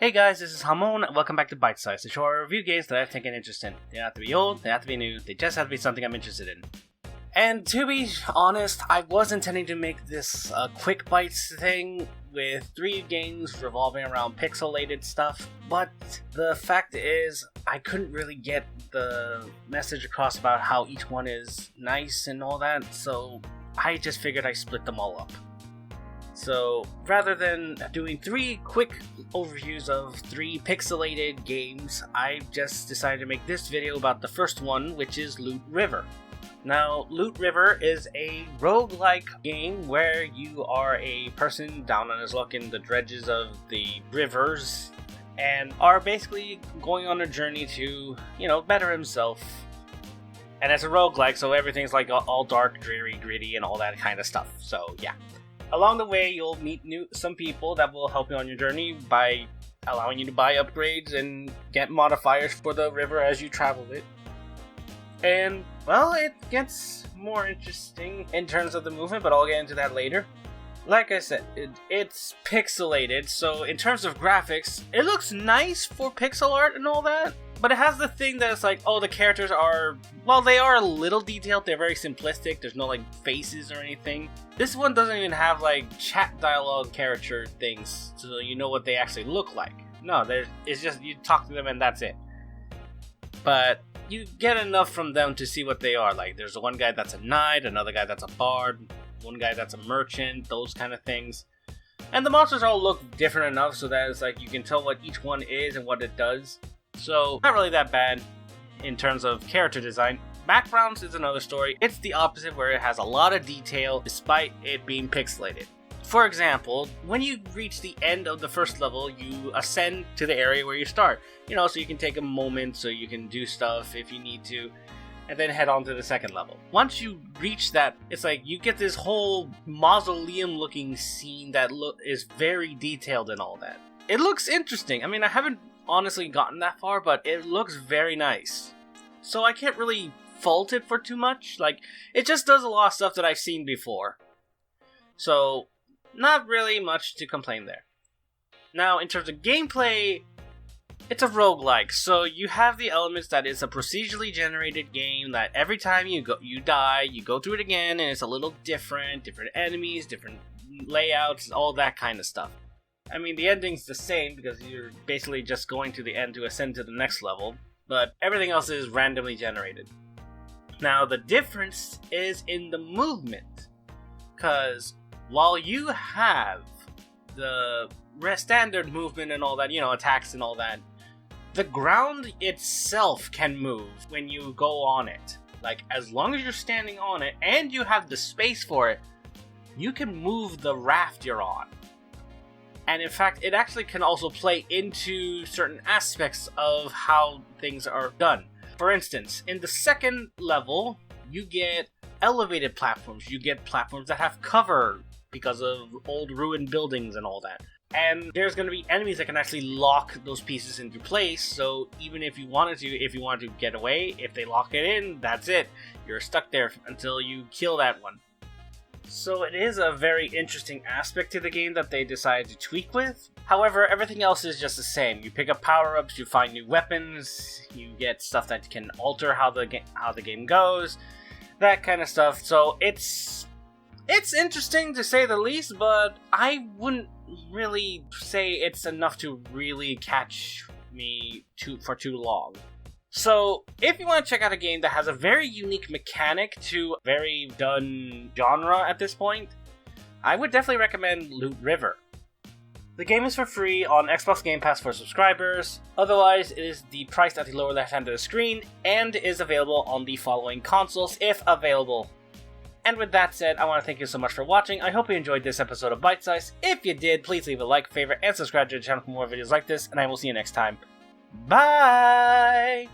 Hey guys, this is Hamon, and welcome back to Bytesize, the show where I review games that I've taken interest in. They don't have to be old, they don't have to be new, they just have to be something I'm interested in. And to be honest, I was intending to make this a quick bites thing with 3 games revolving around pixelated stuff, but the fact is, I couldn't really get the message across about how each one is nice and all that, so I just figured I'd split them all up. So, rather than doing 3 quick overviews of 3 pixelated games, I just decided to make this video about the first one, which is Loot River. Now, Loot River is a roguelike game where you are a person down on his luck in the dredges of the rivers and are basically going on a journey to, better himself. And it's a roguelike, so everything's like all dark, dreary, gritty, and all that kind of stuff. So, yeah. Along the way, you'll meet some people that will help you on your journey by allowing you to buy upgrades and get modifiers for the river as you travel it. And, well, it gets more interesting in terms of the movement, but I'll get into that later. Like I said, it's pixelated, so in terms of graphics, it looks nice for pixel art and all that, but it has the thing that it's like, oh, the characters are, well, they are a little detailed, they're very simplistic, there's no, faces or anything. This one doesn't even have, chat dialogue character things, so you know what they actually look like. No, it's just, you talk to them and that's it. But you get enough from them to see what they are. There's one guy that's a knight, another guy that's a bard, one guy that's a merchant, those kind of things. And the monsters all look different enough so that it's you can tell what each one is and what it does. So, not really that bad in terms of character design. Backgrounds is another story. It's the opposite, where it has a lot of detail despite it being pixelated. For example, when you reach the end of the first level, you ascend to the area where you start. So you can take a moment so you can do stuff if you need to, and then head on to the second level. Once you reach that, it's you get this whole mausoleum-looking scene that is very detailed and all that. It looks interesting. I mean, I haven't honestly gotten that far, but it looks very nice. So I can't really fault it for too much. It just does a lot of stuff that I've seen before. So, not really much to complain there. Now, in terms of gameplay, it's a roguelike, so you have the elements that it's a procedurally generated game that every time you die, you go through it again, and it's a little different enemies, different layouts, all that kind of stuff. I mean, the ending's the same because you're basically just going to the end to ascend to the next level, but everything else is randomly generated. Now, the difference is in the movement, because while you have the standard movement and all that, attacks and all that, the ground itself can move when you go on it. As long as you're standing on it and you have the space for it, you can move the raft you're on. And in fact, it actually can also play into certain aspects of how things are done. For instance, in the second level, you get elevated platforms. You get platforms that have cover because of old ruined buildings and all that. And there's going to be enemies that can actually lock those pieces into place, so even if you wanted to get away, if they lock it in, that's it. You're stuck there until you kill that one. So it is a very interesting aspect to the game that they decided to tweak with. However, everything else is just the same. You pick up power-ups, you find new weapons, you get stuff that can alter how the game goes, that kind of stuff. So it's interesting to say the least, but I wouldn't really say it's enough to really catch me for too long. So, if you want to check out a game that has a very unique mechanic to a very done genre at this point, I would definitely recommend Loot River. The game is for free on Xbox Game Pass for subscribers. Otherwise, it is priced at the lower left hand of the screen and is available on the following consoles if available. And with that said, I want to thank you so much for watching. I hope you enjoyed this episode of Bytesize. If you did, please leave a like, favorite, and subscribe to the channel for more videos like this, and I will see you next time. Bye!